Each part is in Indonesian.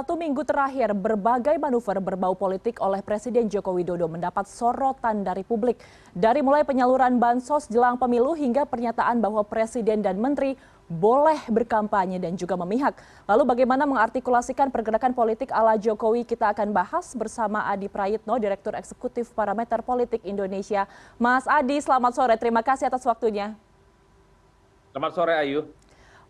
Satu minggu terakhir, berbagai manuver berbau politik oleh Presiden Joko Widodo mendapat sorotan dari publik. Dari mulai penyaluran bansos jelang pemilu hingga pernyataan bahwa Presiden dan Menteri boleh berkampanye dan juga memihak. Lalu bagaimana mengartikulasikan pergerakan politik ala Jokowi, kita akan bahas bersama Adi Prayitno, Direktur Eksekutif Parameter Politik Indonesia. Mas Adi, selamat sore. Terima kasih atas waktunya. Selamat sore, Ayu.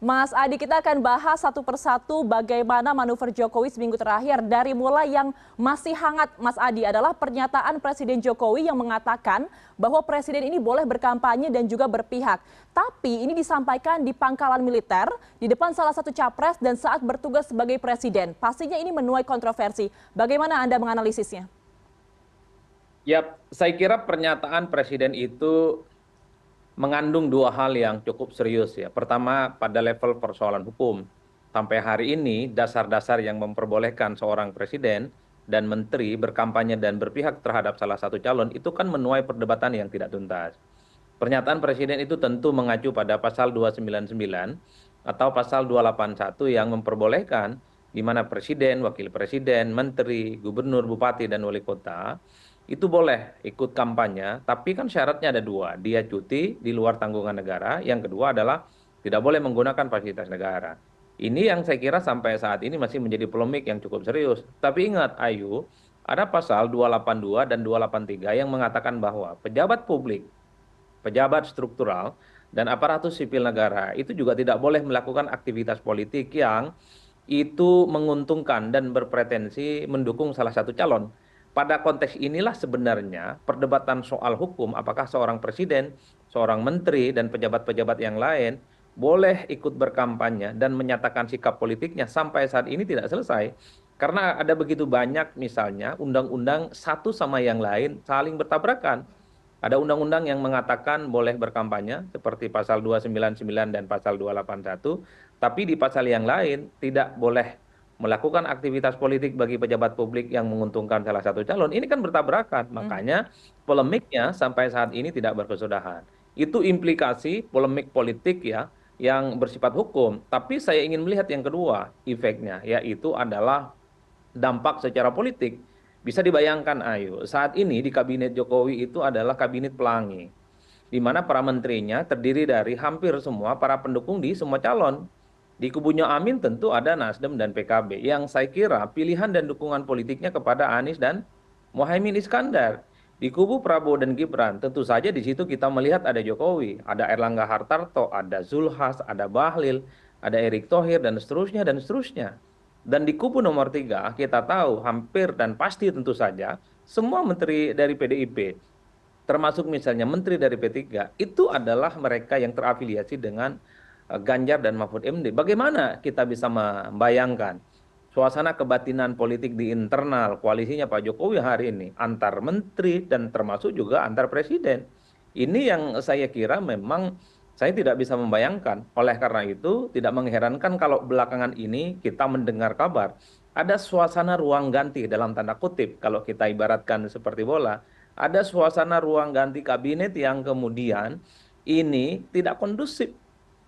Mas Adi, kita akan bahas satu persatu bagaimana manuver Jokowi seminggu terakhir. Dari mulai yang masih hangat, Mas Adi, adalah pernyataan Presiden Jokowi yang mengatakan bahwa Presiden ini boleh berkampanye dan juga berpihak. Tapi ini disampaikan di pangkalan militer, di depan salah satu capres dan saat bertugas sebagai Presiden. Pastinya ini menuai kontroversi. Bagaimana Anda menganalisisnya? Ya, saya kira pernyataan Presiden itu mengandung dua hal yang cukup serius ya. Pertama, pada level persoalan hukum. Sampai hari ini, dasar-dasar yang memperbolehkan seorang presiden dan menteri berkampanye dan berpihak terhadap salah satu calon itu kan menuai perdebatan yang tidak tuntas. Pernyataan presiden itu tentu mengacu pada pasal 299 atau pasal 281 yang memperbolehkan di mana presiden, wakil presiden, menteri, gubernur, bupati, dan wali kota itu boleh ikut kampanye, tapi kan syaratnya ada dua. Dia cuti di luar tanggungan negara. Yang kedua adalah tidak boleh menggunakan fasilitas negara. Ini yang saya kira sampai saat ini masih menjadi polemik yang cukup serius. Tapi ingat, Ayu, ada pasal 282 dan 283 yang mengatakan bahwa pejabat publik, pejabat struktural, dan aparatur sipil negara itu juga tidak boleh melakukan aktivitas politik yang itu menguntungkan dan berpretensi mendukung salah satu calon. Pada konteks inilah sebenarnya perdebatan soal hukum, apakah seorang presiden, seorang menteri, dan pejabat-pejabat yang lain boleh ikut berkampanye dan menyatakan sikap politiknya sampai saat ini tidak selesai. Karena ada begitu banyak misalnya undang-undang satu sama yang lain saling bertabrakan. Ada undang-undang yang mengatakan boleh berkampanye seperti pasal 299 dan pasal 281, tapi di pasal yang lain tidak boleh melakukan aktivitas politik bagi pejabat publik yang menguntungkan salah satu calon. Ini kan bertabrakan, makanya polemiknya sampai saat ini tidak berkesudahan. Itu implikasi polemik politik ya yang bersifat hukum. Tapi saya ingin melihat yang kedua, efeknya, yaitu adalah dampak secara politik. Bisa dibayangkan, Ayu, saat ini di kabinet Jokowi itu adalah kabinet pelangi, di mana para menterinya terdiri dari hampir semua para pendukung di semua calon. Di kubunya Amin tentu ada Nasdem dan PKB, yang saya kira pilihan dan dukungan politiknya kepada Anies dan Muhaimin Iskandar. Di kubu Prabowo dan Gibran, tentu saja di situ kita melihat ada Jokowi, ada Erlangga Hartarto, ada Zulhas, ada Bahlil, ada Erick Thohir, dan seterusnya, dan seterusnya. Dan di kubu nomor 3, kita tahu hampir dan pasti tentu saja semua menteri dari PDIP, termasuk misalnya menteri dari P3, itu adalah mereka yang terafiliasi dengan Ganjar dan Mahfud MD. Bagaimana kita bisa membayangkan suasana kebatinan politik di internal koalisinya Pak Jokowi hari ini, antar menteri dan termasuk juga antar presiden. Ini yang saya kira memang saya tidak bisa membayangkan. Oleh karena itu, tidak mengherankan kalau belakangan ini kita mendengar kabar ada suasana ruang ganti dalam tanda kutip, kalau kita ibaratkan seperti bola, ada suasana ruang ganti kabinet yang kemudian ini tidak kondusif.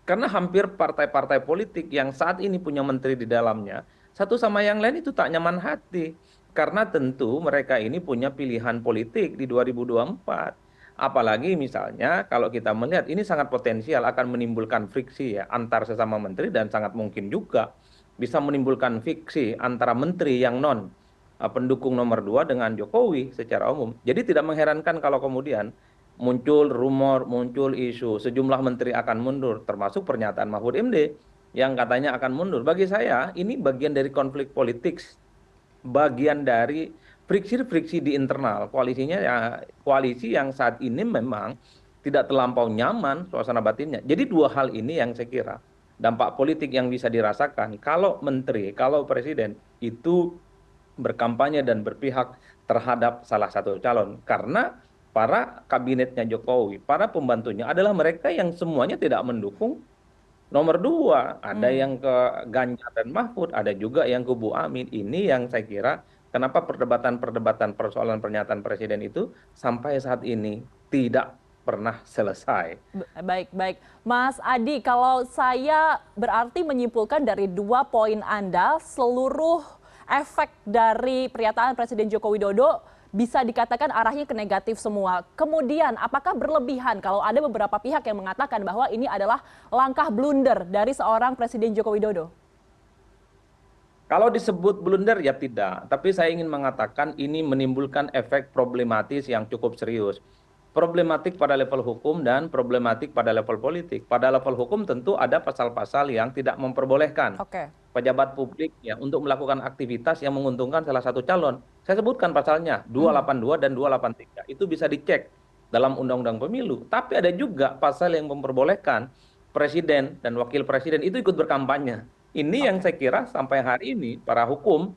Karena hampir partai-partai politik yang saat ini punya menteri di dalamnya, satu sama yang lain itu tak nyaman hati. Karena tentu mereka ini punya pilihan politik di 2024. Apalagi misalnya kalau kita melihat ini sangat potensial akan menimbulkan friksi ya antar sesama menteri, dan sangat mungkin juga bisa menimbulkan friksi antara menteri yang non pendukung nomor 2 dengan Jokowi secara umum. Jadi tidak mengherankan kalau kemudian muncul rumor, muncul isu sejumlah menteri akan mundur, termasuk pernyataan Mahfud MD yang katanya akan mundur. Bagi saya ini bagian dari konflik politik, bagian dari friksi-friksi di internal koalisinya ya, koalisi yang saat ini memang tidak terlampau nyaman suasana batinnya. Jadi dua hal ini yang saya kira dampak politik yang bisa dirasakan kalau menteri, kalau presiden itu berkampanye dan berpihak terhadap salah satu calon. Karena para kabinetnya Jokowi, para pembantunya adalah mereka yang semuanya tidak mendukung nomor 2. Ada yang ke Ganjar dan Mahfud, ada juga yang kubu Amin. Ini yang saya kira kenapa perdebatan-perdebatan persoalan pernyataan presiden itu sampai saat ini tidak pernah selesai. Baik, baik. Mas Adi, kalau saya berarti menyimpulkan dari 2 poin Anda, seluruh efek dari pernyataan Presiden Joko Widodo bisa dikatakan arahnya ke negatif semua. Kemudian apakah berlebihan kalau ada beberapa pihak yang mengatakan bahwa ini adalah langkah blunder dari seorang Presiden Joko Widodo? Kalau disebut blunder ya tidak, tapi saya ingin mengatakan ini menimbulkan efek problematis yang cukup serius. Problematik pada level hukum dan problematik pada level politik. Pada level hukum tentu ada pasal-pasal yang tidak memperbolehkan Oke. pejabat publik ya untuk melakukan aktivitas yang menguntungkan salah satu calon. Saya sebutkan pasalnya 282 dan 283. Itu bisa dicek dalam Undang-Undang Pemilu. Tapi ada juga pasal yang memperbolehkan presiden dan wakil presiden itu ikut berkampanye. Ini yang Oke. saya kira sampai hari ini para hukum,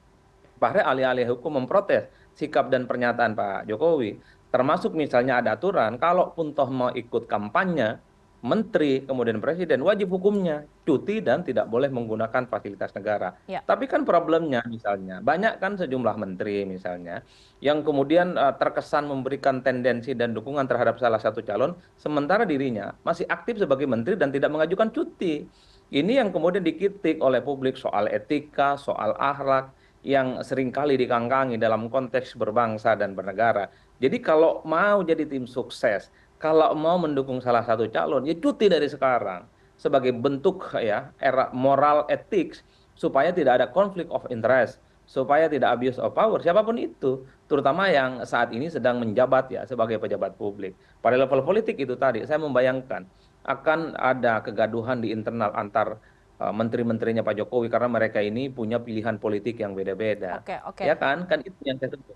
para ahli-ahli hukum memprotes sikap dan pernyataan Pak Jokowi. Termasuk misalnya ada aturan, kalaupun toh mau ikut kampanye, menteri, kemudian presiden, wajib hukumnya cuti dan tidak boleh menggunakan fasilitas negara. Ya. Tapi kan problemnya misalnya, banyak kan sejumlah menteri misalnya, yang kemudian terkesan memberikan tendensi dan dukungan terhadap salah satu calon, sementara dirinya masih aktif sebagai menteri dan tidak mengajukan cuti. Ini yang kemudian dikritik oleh publik soal etika, soal akhlak, yang seringkali dikangkangi dalam konteks berbangsa dan bernegara. Jadi kalau mau jadi tim sukses, kalau mau mendukung salah satu calon, ya cuti dari sekarang sebagai bentuk ya era moral etik supaya tidak ada konflik of interest, supaya tidak abuse of power siapapun itu, terutama yang saat ini sedang menjabat ya sebagai pejabat publik. Pada level politik itu tadi saya membayangkan akan ada kegaduhan di internal antar menteri-menterinya Pak Jokowi karena mereka ini punya pilihan politik yang beda-beda. Oke, oke. Ya kan? Kan itu yang saya sebut.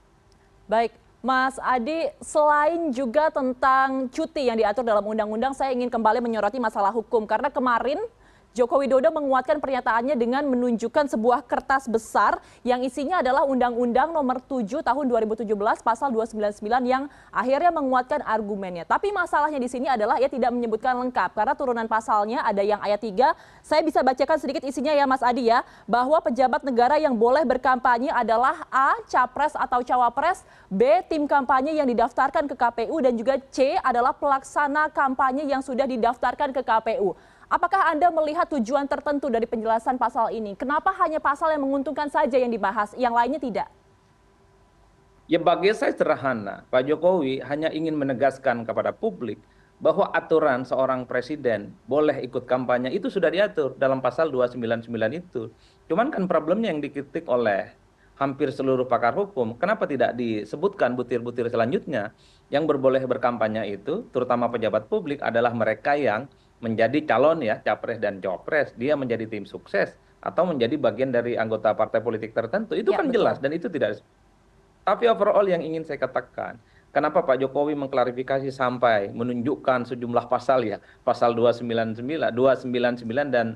Baik, Mas Adi, selain juga tentang cuti yang diatur dalam undang-undang, saya ingin kembali menyoroti masalah hukum. Karena kemarin Joko Widodo menguatkan pernyataannya dengan menunjukkan sebuah kertas besar yang isinya adalah Undang-Undang Nomor 7 Tahun 2017 Pasal 299 yang akhirnya menguatkan argumennya. Tapi masalahnya di sini adalah ia tidak menyebutkan lengkap karena turunan pasalnya ada yang ayat 3. Saya bisa bacakan sedikit isinya ya Mas Adi ya, bahwa pejabat negara yang boleh berkampanye adalah A. Capres atau Cawapres, B. Tim kampanye yang didaftarkan ke KPU, dan juga C. adalah pelaksana kampanye yang sudah didaftarkan ke KPU. Apakah Anda melihat tujuan tertentu dari penjelasan pasal ini? Kenapa hanya pasal yang menguntungkan saja yang dibahas, yang lainnya tidak? Ya bagi saya sederhana, Pak Jokowi hanya ingin menegaskan kepada publik bahwa aturan seorang presiden boleh ikut kampanye itu sudah diatur dalam pasal 299 itu. Cuman kan problemnya yang dikritik oleh hampir seluruh pakar hukum, kenapa tidak disebutkan butir-butir selanjutnya yang berboleh berkampanye itu, terutama pejabat publik adalah mereka yang menjadi calon ya, capres dan cawapres, dia menjadi tim sukses atau menjadi bagian dari anggota partai politik tertentu, itu Ya, kan betul. jelas dan itu tidak. Tapi overall yang ingin saya katakan, kenapa Pak Jokowi mengklarifikasi sampai menunjukkan sejumlah pasal ya, pasal 299, 299 dan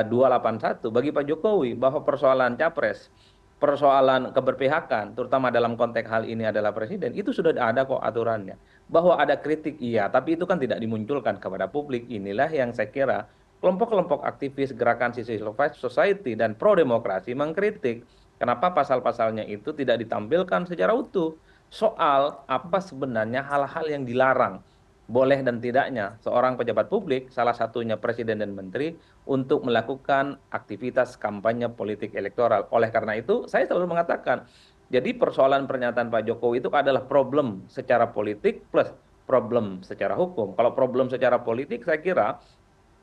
281 bagi Pak Jokowi bahwa persoalan capres, persoalan keberpihakan, terutama dalam konteks hal ini adalah presiden, itu sudah ada kok aturannya. Bahwa ada kritik iya, tapi itu kan tidak dimunculkan kepada publik. Inilah yang saya kira kelompok-kelompok aktivis gerakan civil society dan pro demokrasi mengkritik kenapa pasal-pasalnya itu tidak ditampilkan secara utuh soal apa sebenarnya hal-hal yang dilarang boleh dan tidaknya seorang pejabat publik, salah satunya presiden dan menteri, untuk melakukan aktivitas kampanye politik elektoral. Oleh karena itu, saya selalu mengatakan, jadi persoalan pernyataan Pak Jokowi itu adalah problem secara politik plus problem secara hukum. Kalau problem secara politik, saya kira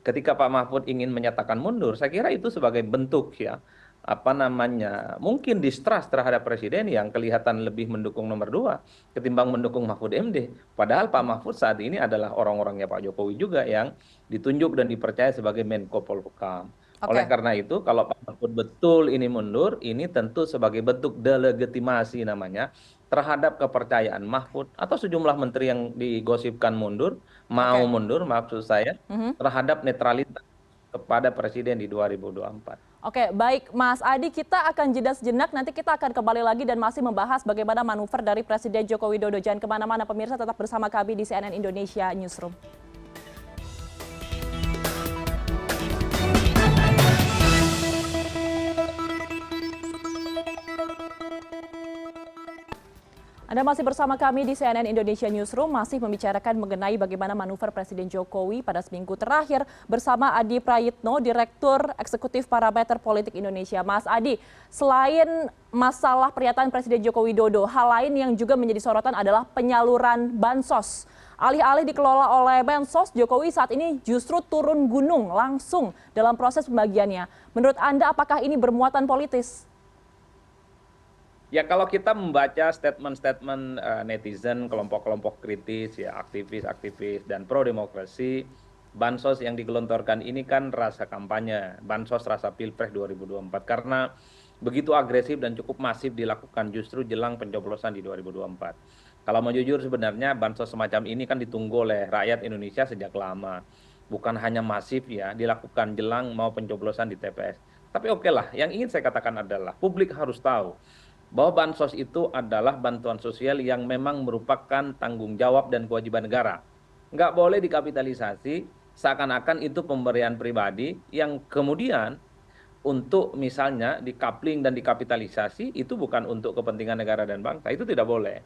ketika Pak Mahfud ingin menyatakan mundur, saya kira itu sebagai bentuk ya, apa namanya, mungkin distrust terhadap presiden yang kelihatan lebih mendukung nomor 2 ketimbang mendukung Mahfud MD. Padahal Pak Mahfud saat ini adalah orang-orangnya Pak Jokowi juga yang ditunjuk dan dipercaya sebagai Menko Polhukam. Oleh Oke. karena itu, kalau Pak Mahfud betul ini mundur, ini tentu sebagai bentuk delegitimasi namanya terhadap kepercayaan Mahfud atau sejumlah menteri yang digosipkan mundur, mau Oke. mundur maksud saya, Mhm. terhadap netralitas kepada presiden di 2024. Oke, baik Mas Adi, kita akan jeda sejenak, nanti kita akan kembali lagi dan masih membahas bagaimana manuver dari Presiden Joko Widodo. Jangan kemana-mana pemirsa, tetap bersama kami di CNN Indonesia Newsroom. Anda masih bersama kami di CNN Indonesia Newsroom, masih membicarakan mengenai bagaimana manuver Presiden Jokowi pada seminggu terakhir bersama Adi Prayitno, Direktur Eksekutif Parameter Politik Indonesia. Mas Adi, selain masalah pernyataan Presiden Joko Widodo, hal lain yang juga menjadi sorotan adalah penyaluran bansos. Alih-alih dikelola oleh Mensos, Jokowi saat ini justru turun gunung langsung dalam proses pembagiannya. Menurut Anda, apakah ini bermuatan politis? Ya kalau kita membaca statement-statement netizen, kelompok-kelompok kritis, ya aktivis-aktivis dan pro demokrasi, bansos yang digelontorkan ini kan rasa kampanye, bansos rasa Pilpres 2024 karena begitu agresif dan cukup masif dilakukan justru jelang pencoblosan di 2024. Kalau mau jujur sebenarnya bansos semacam ini kan ditunggu oleh rakyat Indonesia sejak lama. Bukan hanya masif ya dilakukan jelang mau pencoblosan di TPS. Tapi oke lah, yang ingin saya katakan adalah publik harus tahu bahwa bansos itu adalah bantuan sosial yang memang merupakan tanggung jawab dan kewajiban negara. Nggak boleh dikapitalisasi seakan-akan itu pemberian pribadi yang kemudian untuk misalnya dikapling dan dikapitalisasi itu bukan untuk kepentingan negara dan bangsa, itu tidak boleh.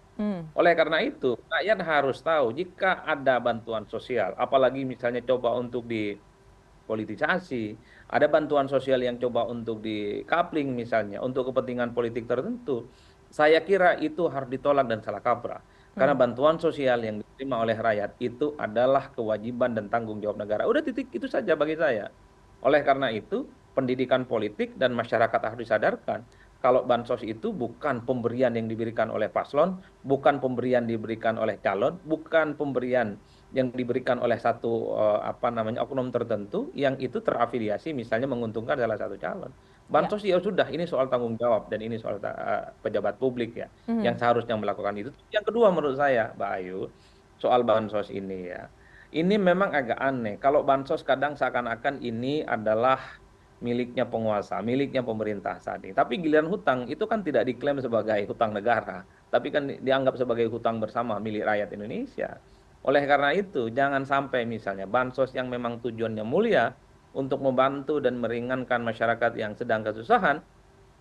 Oleh karena itu, rakyat harus tahu jika ada bantuan sosial, apalagi misalnya coba untuk dipolitisasi, ada bantuan sosial yang coba untuk di-coupling misalnya untuk kepentingan politik tertentu, saya kira itu harus ditolak dan salah kaprah. Karena bantuan sosial yang diterima oleh rakyat itu adalah kewajiban dan tanggung jawab negara. Udah titik itu saja bagi saya. Oleh karena itu, pendidikan politik dan masyarakat harus disadarkan kalau bansos itu bukan pemberian yang diberikan oleh paslon, bukan pemberian diberikan oleh calon, bukan pemberian yang diberikan oleh satu oknum tertentu yang itu terafiliasi misalnya menguntungkan salah satu calon. Bansos ya sudah, ini soal tanggung jawab dan ini soal pejabat publik ya yang seharusnya melakukan itu. Yang kedua menurut saya, Mbak Ayu, soal bansos ini ya. Ini memang agak aneh. Kalau bansos kadang seakan-akan ini adalah miliknya penguasa, miliknya pemerintah saat ini. Tapi giliran hutang itu kan tidak diklaim sebagai hutang negara, tapi kan dianggap sebagai hutang bersama milik rakyat Indonesia. Oleh karena itu, jangan sampai misalnya bansos yang memang tujuannya mulia untuk membantu dan meringankan masyarakat yang sedang kesusahan,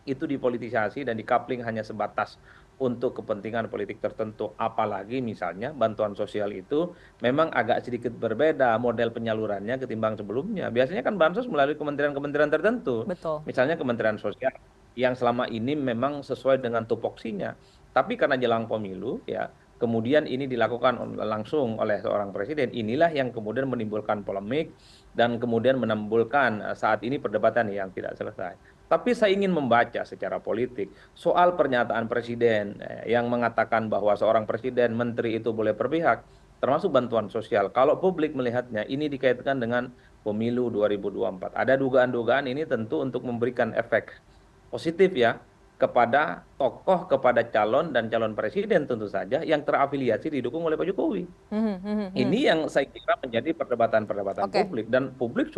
itu dipolitisasi dan dikapling hanya sebatas untuk kepentingan politik tertentu. Apalagi misalnya bantuan sosial itu memang agak sedikit berbeda model penyalurannya ketimbang sebelumnya. Biasanya kan bansos melalui kementerian-kementerian tertentu. Betul. Misalnya Kementerian Sosial yang selama ini memang sesuai dengan tupoksinya. Tapi karena jelang pemilu ya, kemudian ini dilakukan langsung oleh seorang presiden. Inilah yang kemudian menimbulkan polemik dan kemudian menimbulkan saat ini perdebatan yang tidak selesai. Tapi saya ingin membaca secara politik soal pernyataan presiden yang mengatakan bahwa seorang presiden, menteri itu boleh berpihak, termasuk bantuan sosial. Kalau publik melihatnya ini dikaitkan dengan pemilu 2024. Ada dugaan-dugaan ini tentu untuk memberikan efek positif ya kepada tokoh, kepada calon dan calon presiden tentu saja yang terafiliasi didukung oleh Pak Jokowi. Ini yang saya kira menjadi perdebatan-perdebatan Oke, publik dan publik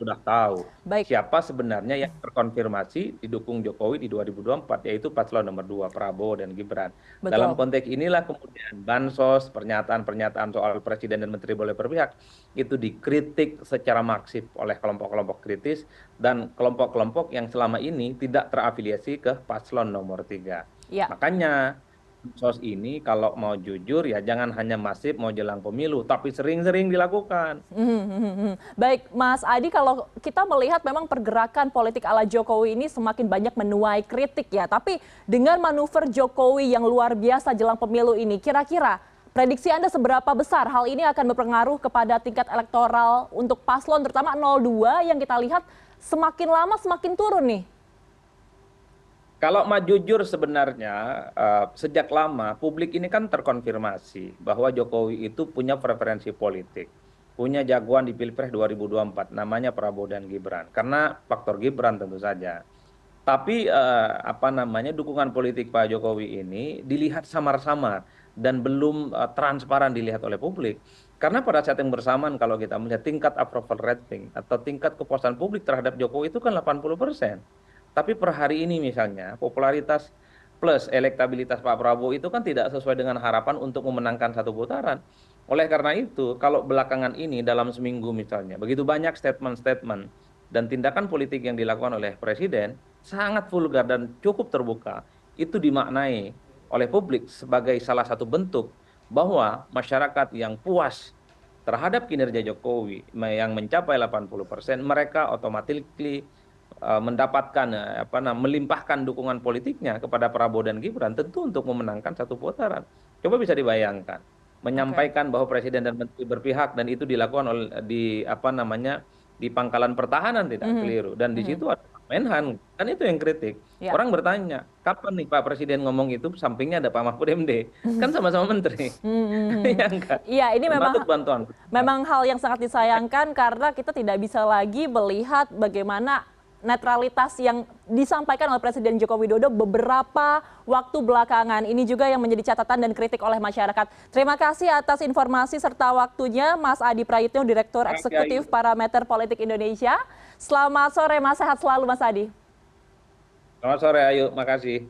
sudah tahu baik. siapa sebenarnya yang terkonfirmasi didukung Jokowi di 2024 yaitu paslon nomor 2 Prabowo dan Gibran. Dalam Betul. konteks inilah kemudian bansos, pernyataan-pernyataan soal presiden dan menteri boleh berpihak itu dikritik secara maksif oleh kelompok-kelompok kritis dan kelompok-kelompok yang selama ini tidak terafiliasi ke paslon nomor 3. Ya. Makanya bansos ini kalau mau jujur ya jangan hanya masif mau jelang pemilu, tapi sering-sering dilakukan. Baik, Mas Adi, kalau kita melihat memang pergerakan politik ala Jokowi ini semakin banyak menuai kritik ya. Tapi dengan manuver Jokowi yang luar biasa jelang pemilu ini, kira-kira prediksi Anda seberapa besar hal ini akan berpengaruh kepada tingkat elektoral untuk paslon terutama 02 yang kita lihat semakin lama semakin turun nih? Kalau mau jujur sebenarnya sejak lama publik ini kan terkonfirmasi bahwa Jokowi itu punya preferensi politik, punya jagoan di Pilpres 2024 namanya Prabowo dan Gibran. Karena faktor Gibran tentu saja. Tapi dukungan politik Pak Jokowi ini dilihat samar-samar dan belum transparan dilihat oleh publik. Karena pada saat yang bersamaan kalau kita melihat tingkat approval rating atau tingkat kepuasan publik terhadap Jokowi itu kan 80%. Tapi per hari ini misalnya popularitas plus elektabilitas Pak Prabowo itu kan tidak sesuai dengan harapan untuk memenangkan satu putaran. Oleh karena itu, kalau belakangan ini dalam seminggu misalnya, begitu banyak statement-statement dan tindakan politik yang dilakukan oleh presiden, sangat vulgar dan cukup terbuka, itu dimaknai oleh publik sebagai salah satu bentuk bahwa masyarakat yang puas terhadap kinerja Jokowi yang mencapai 80%, mereka otomatis mendapatkan melimpahkan dukungan politiknya kepada Prabowo dan Gibran tentu untuk memenangkan satu putaran. Coba bisa dibayangkan Oke. menyampaikan bahwa presiden dan menteri berpihak dan itu dilakukan oleh di pangkalan pertahanan tidak Mhm, keliru dan di mhm. situ ada Menhan kan itu yang kritik. Ya. Orang bertanya, kapan nih Pak Presiden ngomong itu sampingnya ada Pak Mahfud MD? Kan sama-sama menteri. Mhm. Ya enggak? Iya, ini Termasuk memang bantuan. memang hal yang sangat disayangkan karena kita tidak bisa lagi melihat bagaimana netralitas yang disampaikan oleh Presiden Joko Widodo beberapa waktu belakangan. Ini juga yang menjadi catatan dan kritik oleh masyarakat. Terima kasih atas informasi serta waktunya Mas Adi Prayitno, Direktur Terima kasih, Eksekutif Parameter Politik Indonesia. Selamat sore Mas, sehat selalu Mas Adi. selamat sore, Ayu. Makasih.